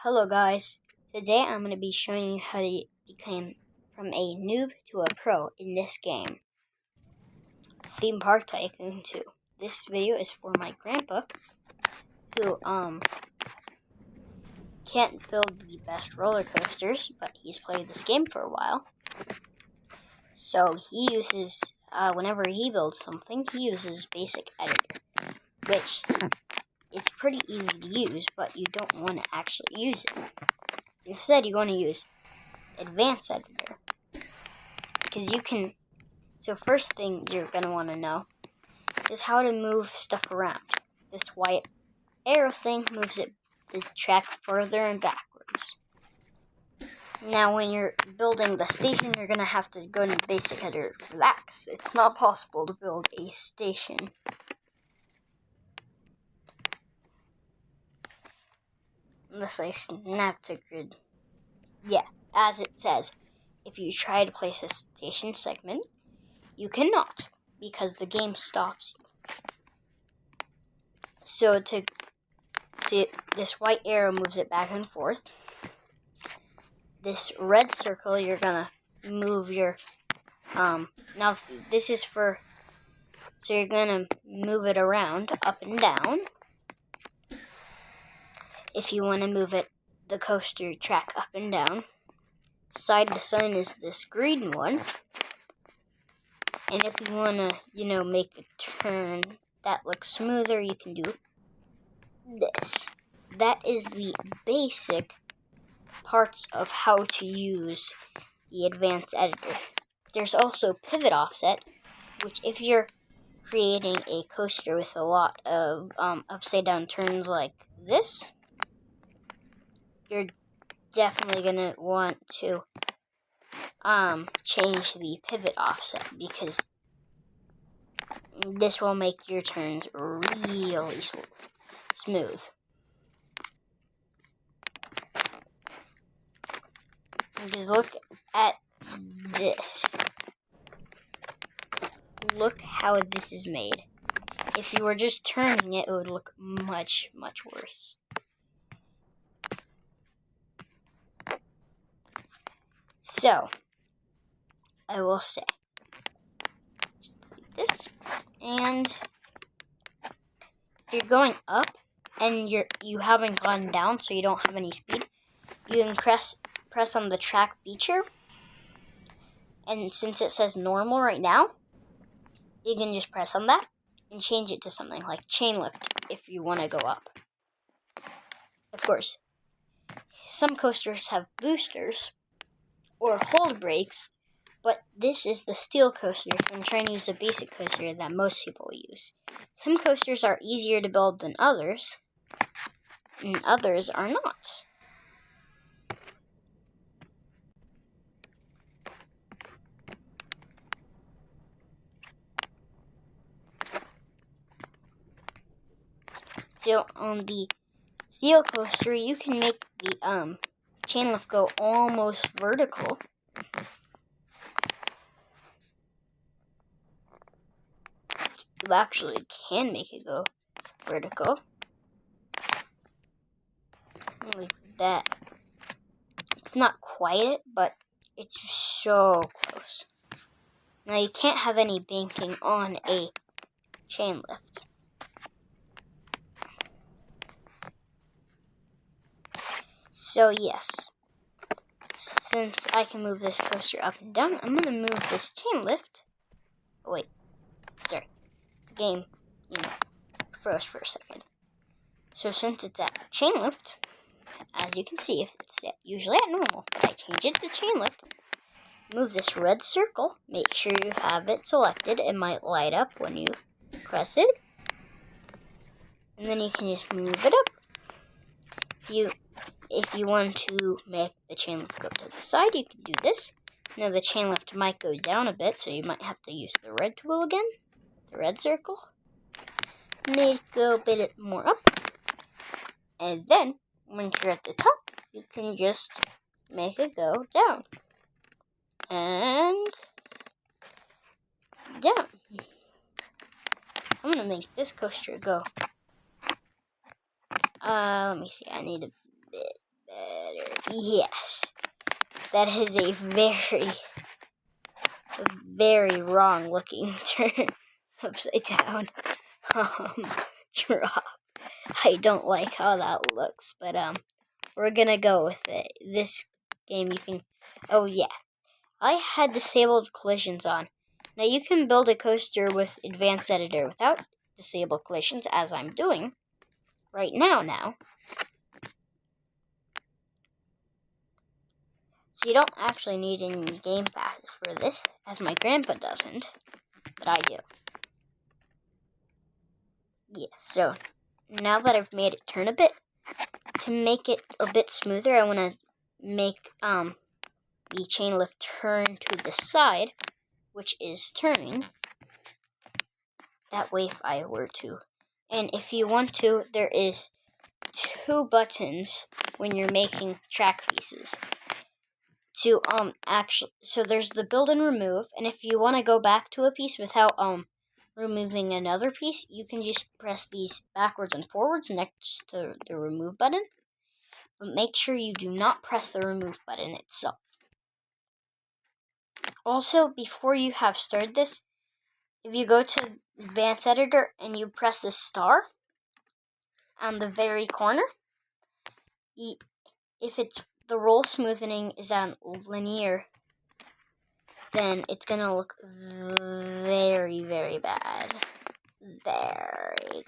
Hello guys, today I'm going to be showing you how to become from a noob to a pro in this game, Theme Park Tycoon 2. This video is for my grandpa, who can't build the best roller coasters, but he's played this game for a while. So he uses, whenever he builds something, he uses Basic Editor, which is pretty easy to use, but you don't want to actually use it. Instead, you want to use Advanced Editor, because you can. So first thing you're going to want to know is how to move stuff around. This white arrow thing moves the track further and backwards. Now when you're building the station, you're going to have to go into Basic Editor for that, because it's not possible to build a station unless I snap to grid. Yeah, as it says, if you try to place a station segment, you cannot, because the game stops you. So this white arrow moves it back and forth. This red circle, you're gonna move your now this is for, so you're gonna move it around up and down. If you want to move the coaster track up and down. Side to side is this green one. And if you want to, make a turn that looks smoother, you can do this. That is the basic parts of how to use the Advanced Editor. There's also Pivot Offset, which if you're creating a coaster with a lot of upside down turns like this, you're definitely going to want to change the Pivot Offset, because this will make your turns really smooth. Just look at this. Look how this is made. If you were just turning it, it would look much, much worse. So, I will say, just delete this, and if you're going up and you haven't gone down, so you don't have any speed, you can press on the track feature, and since it says normal right now, you can just press on that and change it to something like chain lift if you want to go up. Of course, some coasters have boosters or hold brakes, but this is the steel coaster, so I'm trying to use a basic coaster that most people use. Some coasters are easier to build than others, and others are not. So on the steel coaster, you can make the chain lift go almost vertical. You actually can make it go vertical. Like that. It's not quite it, but it's so close. Now you can't have any banking on a chain lift. So yes, since I can move this coaster up and down, I'm going to move this chain lift. Oh, wait, sorry, the game, froze for a second. So since it's at chain lift, as you can see, it's usually at normal, but I change it to chain lift. Move this red circle, make sure you have it selected. It might light up when you press it. And then you can just move it up. If you want to make the chain lift go to the side, you can do this. Now the chain lift might go down a bit, so you might have to use the red tool again, the red circle. Make it go a bit more up. And then, once you're at the top, you can just make it go down. And down. I'm going to make this coaster go. Let me see, I need a bit Yes, that is a very wrong looking turn upside down drop. I don't like how that looks, but we're gonna go with it. This game you can, oh yeah, I had disabled collisions on. Now you can build a coaster with Advanced Editor without disabled collisions, as I'm doing right now. So you don't actually need any game passes for this, as my grandpa doesn't, but I do. Yeah, so now that I've made it turn a bit, to make it a bit smoother, I want to make the chain lift turn to the side, which is turning. That way if I were to. And if you want to, there is 2 buttons when you're making track pieces. To so there's the build and remove, and if you want to go back to a piece without removing another piece, you can just press these backwards and forwards next to the remove button. But make sure you do not press the remove button itself. Also, before you have started this, if you go to Advanced Editor and you press the star on the very corner, if it's the roll smoothing is on linear, then it's gonna look very, very bad.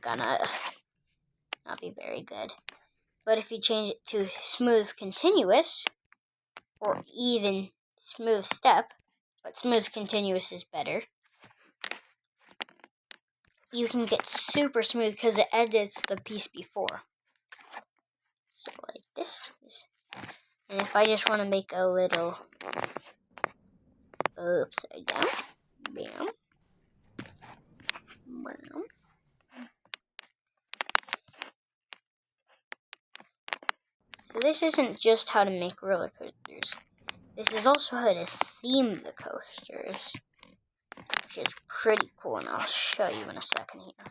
Gonna not be very good. But if you change it to smooth continuous, or even smooth step, but smooth continuous is better, you can get super smooth because it edits the piece before. So like this. And if I just want to make a little upside down, bam, bam. So this isn't just how to make roller coasters. This is also how to theme the coasters, which is pretty cool, and I'll show you in a second here.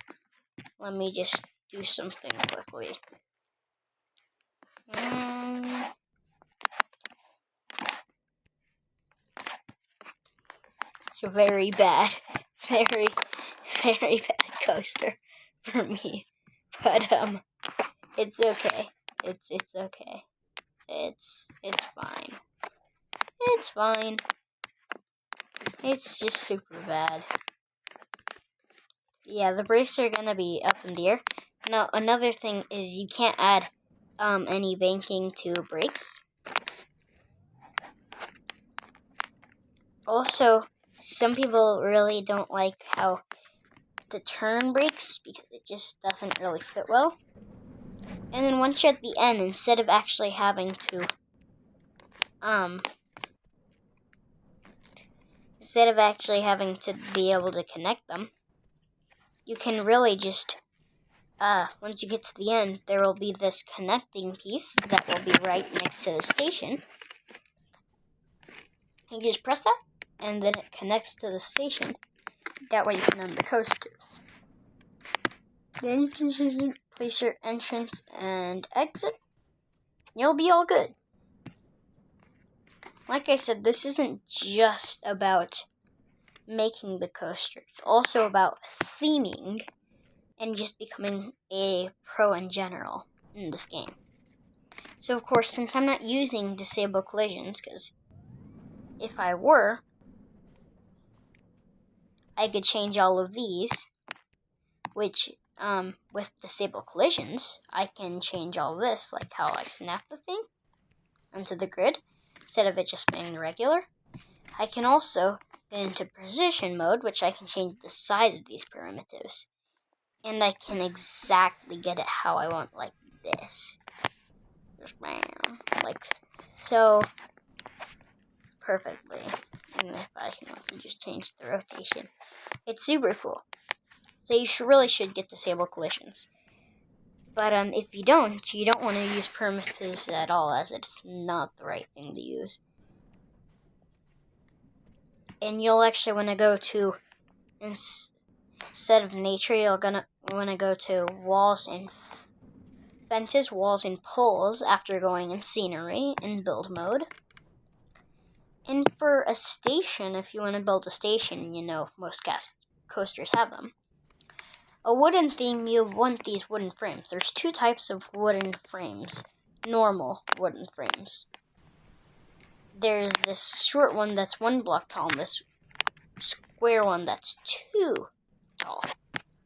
Let me just do something quickly. It's a very bad, very bad coaster for me, but it's okay. It's okay. It's fine. It's fine. It's just super bad. Yeah, the brakes are gonna be up in the air. Now, another thing is you can't add any banking to brakes. Also, some people really don't like how the turn brakes because it just doesn't really fit well. And then once you're at the end, instead of actually having to be able to connect them, you can really just once you get to the end, there will be this connecting piece that will be right next to the station. You just press that, and then it connects to the station. That way you can end the coaster. Then you can just place your entrance and exit. You'll be all good. Like I said, this isn't just about making the coaster. It's also about theming and just becoming a pro in general in this game. So of course, since I'm not using disable collisions, because if I were, I could change all of these, which with disable collisions, I can change all this, like how I snap the thing onto the grid, instead of it just being regular. I can also get into precision mode, which I can change the size of these primitives. And I can exactly get it how I want, like this. Just bam. Like so perfectly. And if I can also just change the rotation. It's super cool. So you really should get disable collisions. But if you don't want to use primitives at all, as it's not the right thing to use. And you'll actually want to go to, instead of nature, you're gonna want to go to walls and fences, walls, and poles after going in scenery in build mode. And for a station, if you want to build a station, you know, most coasters have them. A wooden theme, you want these wooden frames. There's two types of wooden frames. Normal wooden frames. There's this short one that's 1 block tall, and this square one that's 2 tall.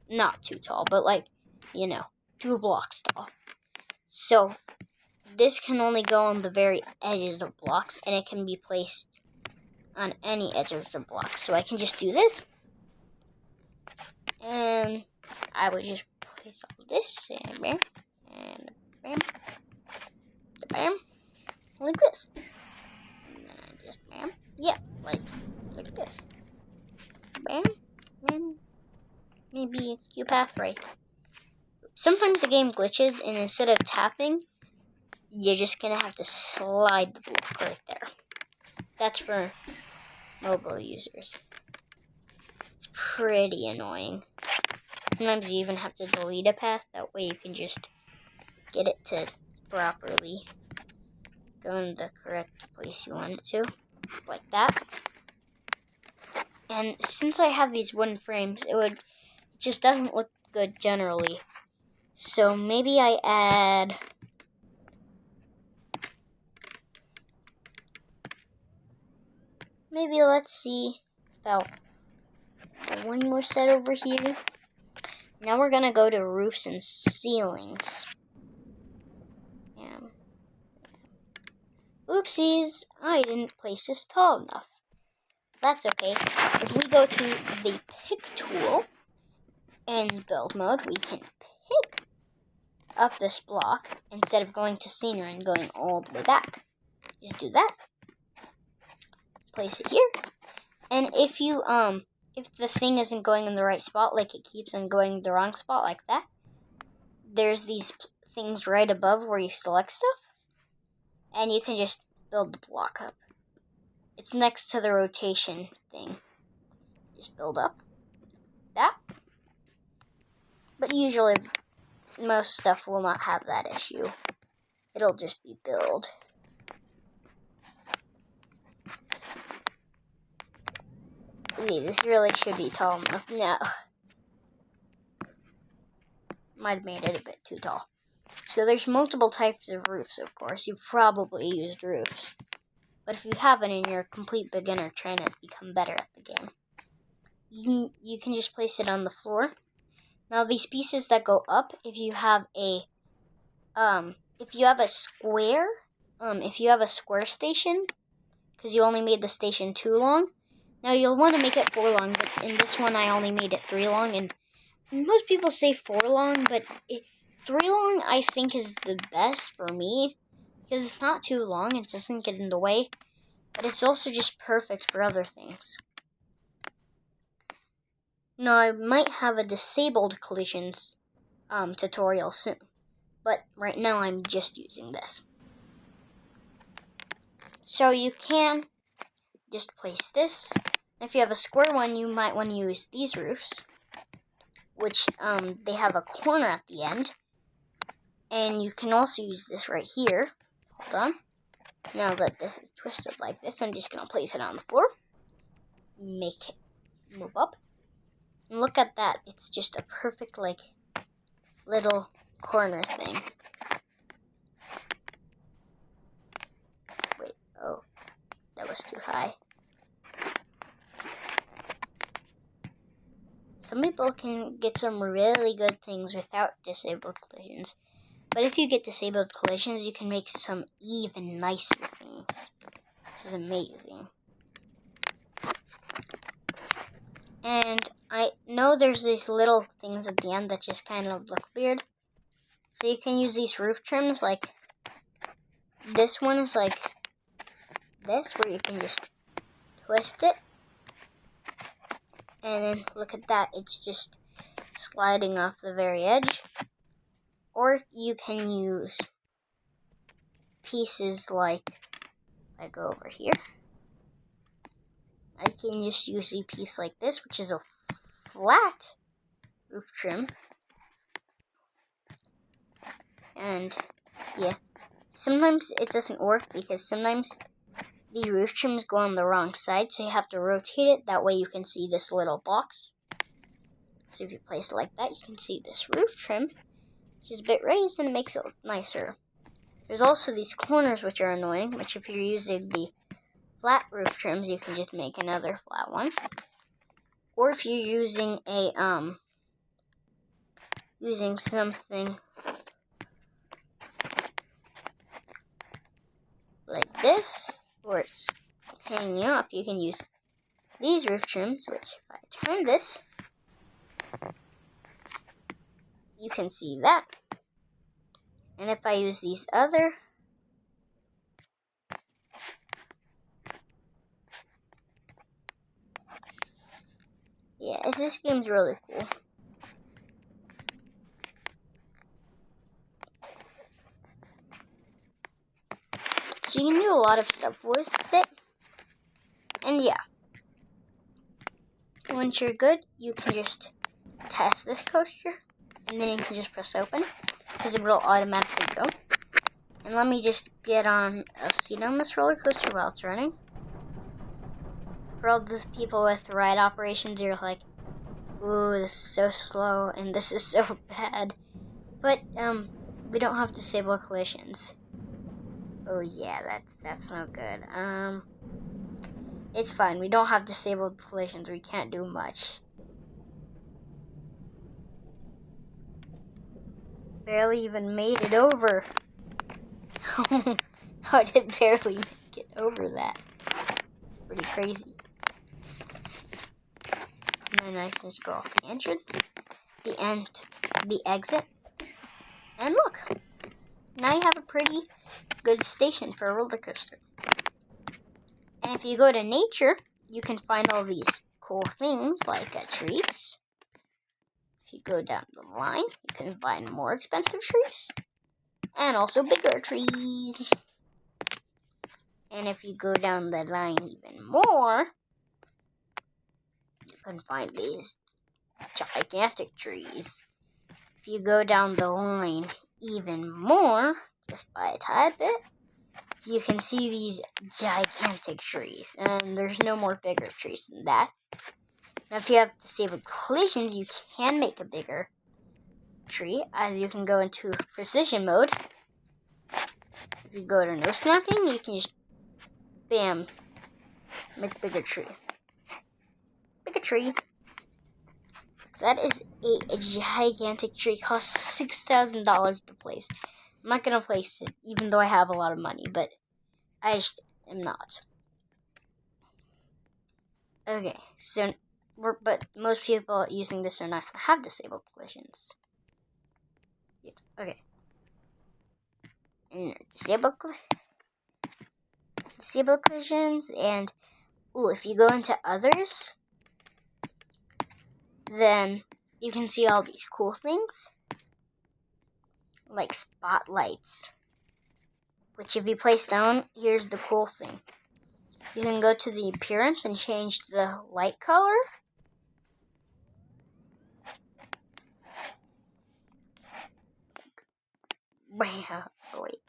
Not too tall, but like, you know, 2 blocks tall. So, this can only go on the very edges of blocks, and it can be placed on any edges of blocks. So I can just do this, and I would just place all this, and bam, and bam, bam, like this. And then I just bam, yeah, like this. Bam, bam, maybe a few path right. Sometimes the game glitches, and instead of tapping, you're just gonna have to slide the block right there. That's for mobile users. It's pretty annoying. Sometimes you even have to delete a path, that way you can just get it to properly go in the correct place you want it to, like that. And since I have these wooden frames, it just doesn't look good generally. So maybe I add let's see about one more set over here. Now we're gonna go to roofs and ceilings. Oopsies, I didn't place this tall enough. That's okay. If we go to the pick tool in build mode, we can pick up this block instead of going to scenery and going all the way back. Just do that. Place it here. And if you if the thing isn't going in the right spot, like it keeps on going the wrong spot like that, there's these things right above where you select stuff, and you can just build the block up. It's next to the rotation thing. Just build up that. But usually, most stuff will not have that issue. It'll just be build. Okay, this really should be tall enough. No. Might have made it a bit too tall. So there's multiple types of roofs, of course. You've probably used roofs. But if you haven't and you're a complete beginner trying to become better at the game, you can just place it on the floor. Now these pieces that go up, if you have a square station, because you only made the station 2 long, now you'll want to make it 4 long, but in this one I only made it 3 long, and most people say 4 long, but 3 long I think is the best for me, because it's not too long, it doesn't get in the way, but it's also just perfect for other things. Now I might have a disabled collisions tutorial soon, but right now I'm just using this. So you can just place this. If you have a square one, you might want to use these roofs, which they have a corner at the end. And you can also use this right here. Hold on. Now that this is twisted like this, I'm just going to place it on the floor. Make it move up. And look at that. It's just a perfect, like, little corner thing. Wait, oh, that was too high. Some people can get some really good things without disabled collisions. But if you get disabled collisions, you can make some even nicer things, which is amazing. And I know there's these little things at the end that just kind of look weird. So you can use these roof trims, like this one is like this, where you can just twist it. And then look at that, it's just sliding off the very edge. Or you can use pieces like, if I go over here, I can just use a piece like this, which is a flat roof trim. And yeah, sometimes it doesn't work because sometimes the roof trims go on the wrong side, so you have to rotate it. That way you can see this little box. So if you place it like that, you can see this roof trim, which is a bit raised, and it makes it look nicer. There's also these corners which are annoying, which if you're using the flat roof trims, you can just make another flat one. Or if you're using a using something like this, or it's hanging up, you can use these roof trims, which if I turn this, you can see that. And if I use these other, yeah, this game's really cool. So you can do a lot of stuff with it. And yeah, once you're good, you can just test this coaster, and then you can just press open, because it will automatically go. And let me just get on a seat on this roller coaster while it's running. For all those people with ride operations, you're like, ooh, this is so slow, and this is so bad. But, we don't have disable collisions. Oh yeah, that's no good. It's fine, we don't have disabled collisions, we can't do much. Barely even made it over. How did barely get over that? It's pretty crazy. And then I can just go off the entrance, the exit, and look, now you have a pretty good station for a roller coaster. And if you go to nature, you can find all these cool things like trees. If you go down the line, you can find more expensive trees, and also bigger trees. And if you go down the line even more, you can find these gigantic trees. If you go down the line even more, just by a tad bit, you can see these gigantic trees, and there's no more bigger trees than that. Now, if you have disabled collisions, you can make a bigger tree, as you can go into precision mode. If you go to no snapping, you can just, bam, make a bigger tree. Bigger tree. That is a gigantic tree, costs $6,000 to place. I'm not going to place it, even though I have a lot of money, but I just am not. Okay, so, but most people using this are not going to have disabled collisions. Yeah, okay. And disabled collisions, and, ooh, if you go into others, then you can see all these cool things, like spotlights, which if you place down, here's the cool thing. You can go to the appearance and change the light color. Oh, wait.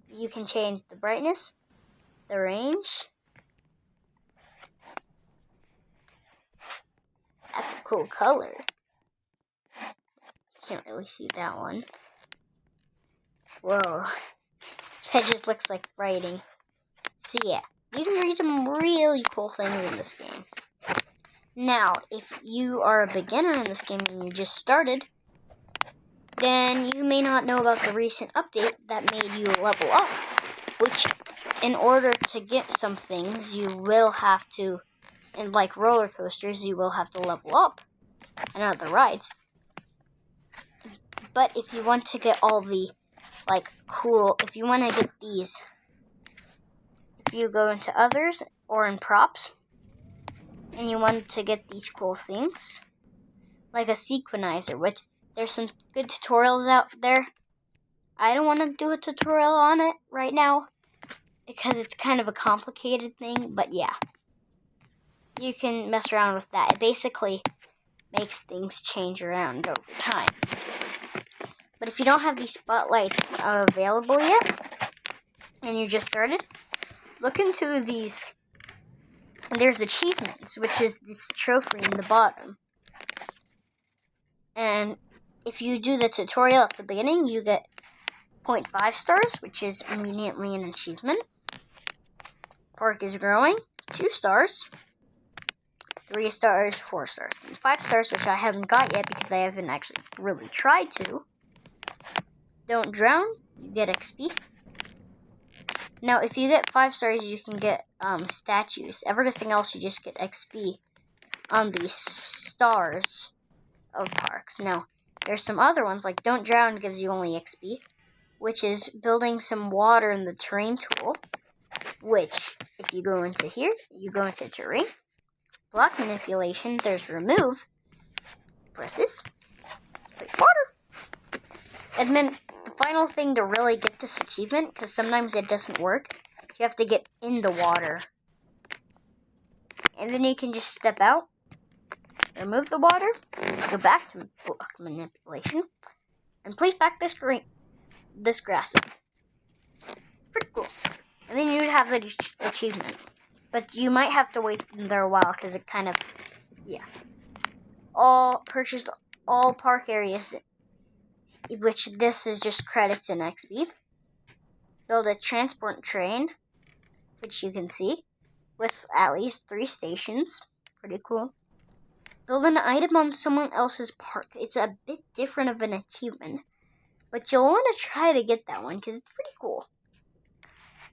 You can change the brightness, the range. That's a cool color. You can't really see that one. Whoa. That just looks like writing. So yeah, you can read some really cool things in this game. Now, if you are a beginner in this game and you just started, then you may not know about the recent update that made you level up, which in order to get some things, you will have to, and like roller coasters, you will have to level up and other rides. But if you want to get all the, like, cool, if you want to get these, if you go into others or in props, and you want to get these cool things, like a sequinizer, which there's some good tutorials out there. I don't want to do a tutorial on it right now, because it's kind of a complicated thing, but yeah. You can mess around with that. It basically makes things change around over time. But if you don't have these spotlights available yet, and you just started, look into these. There's achievements, which is this trophy in the bottom. And if you do the tutorial at the beginning, you get 0.5 stars, which is immediately an achievement. Park is growing, 2 stars. 3 stars, 4 stars, and 5 stars, which I haven't got yet because I haven't actually really tried to. Don't drown, you get XP. Now, if you get 5 stars, you can get statues. Everything else, you just get XP on the stars of parks. Now, there's some other ones, like Don't Drown gives you only XP, which is building some water in the terrain tool, which, if you go into here, you go into terrain. Block manipulation, there's remove. Press this, place water. And then the final thing to really get this achievement, because sometimes it doesn't work, you have to get in the water. And then you can just step out, remove the water, go back to block manipulation, and place back this grass in. Pretty cool. And then you'd have the achievement. But you might have to wait there a while because it kind of, purchased all park areas, which this is just credits and XP. Build a transport train, which you can see, with at least 3 stations. Pretty cool. Build an item on someone else's park. It's a bit different of an achievement, but you'll want to try to get that one because it's pretty cool.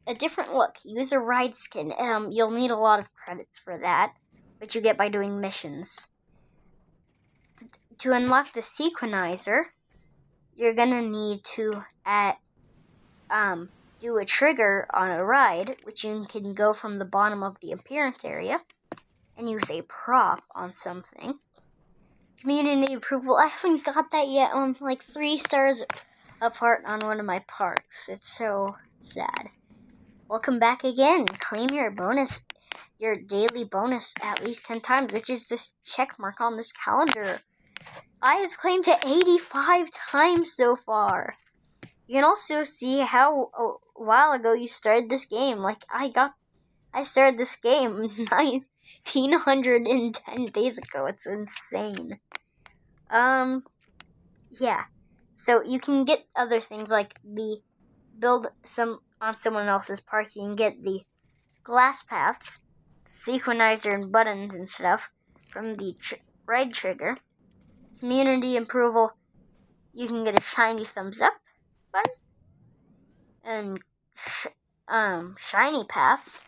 A different look. Use a ride skin. You'll need a lot of credits for that, which you get by doing missions. To unlock the sequenizer, you're gonna need to do a trigger on a ride, which you can go from the bottom of the appearance area and use a prop on something. Community approval. I haven't got that yet. I'm like 3 stars apart on one of my parks. It's so sad. Welcome back again. Claim your daily bonus at least 10 times, which is this check mark on this calendar. I have claimed it 85 times so far. You can also see how a while ago you started this game. Like, I started this game 1910 days ago. It's insane. Yeah. So you can get other things like build some on someone else's park. You can get the glass paths, sequenizer and buttons and stuff from the ride trigger. Community approval, you can get a shiny thumbs up button and shiny paths.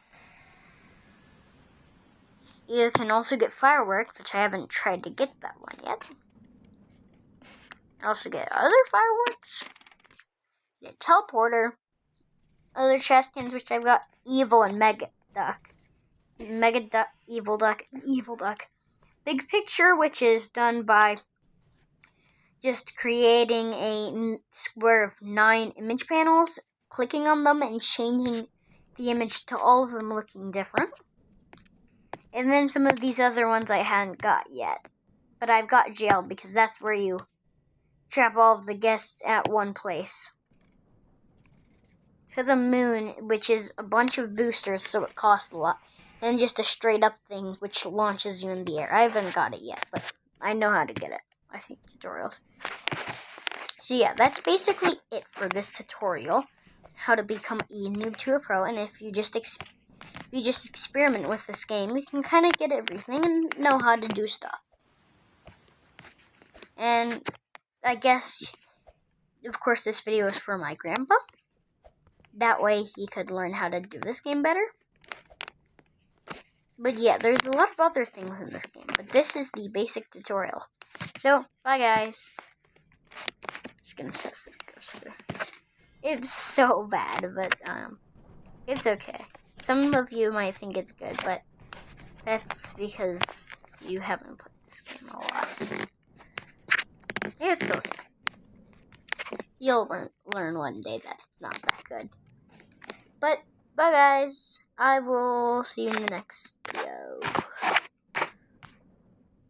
You can also get fireworks, which I haven't tried to get that one yet. Also get other fireworks. Get teleporter. Other trash cans, which I've got evil and mega duck. Mega duck, evil duck, and evil duck. Big picture, which is done by just creating a square of 9 image panels, clicking on them, and changing the image to all of them looking different. And then some of these other ones I hadn't got yet. But I've got jailed because that's where you trap all of the guests at one place. To the moon, which is a bunch of boosters, so it costs a lot. And just a straight up thing, which launches you in the air. I haven't got it yet, but I know how to get it. I've seen tutorials. So yeah, that's basically it for this tutorial. How to become a noob to a pro. And if you just experiment with this game, you can kind of get everything and know how to do stuff. And I guess, of course, this video is for my grandpa. That way he could learn how to do this game better. But yeah, there's a lot of other things in this game. But this is the basic tutorial. So, bye guys. Just gonna test this cursor. It's so bad, but it's okay. Some of you might think it's good, but that's because you haven't played this game a lot. It's okay. You'll learn one day that it's not that good. But, bye guys. I will see you in the next video.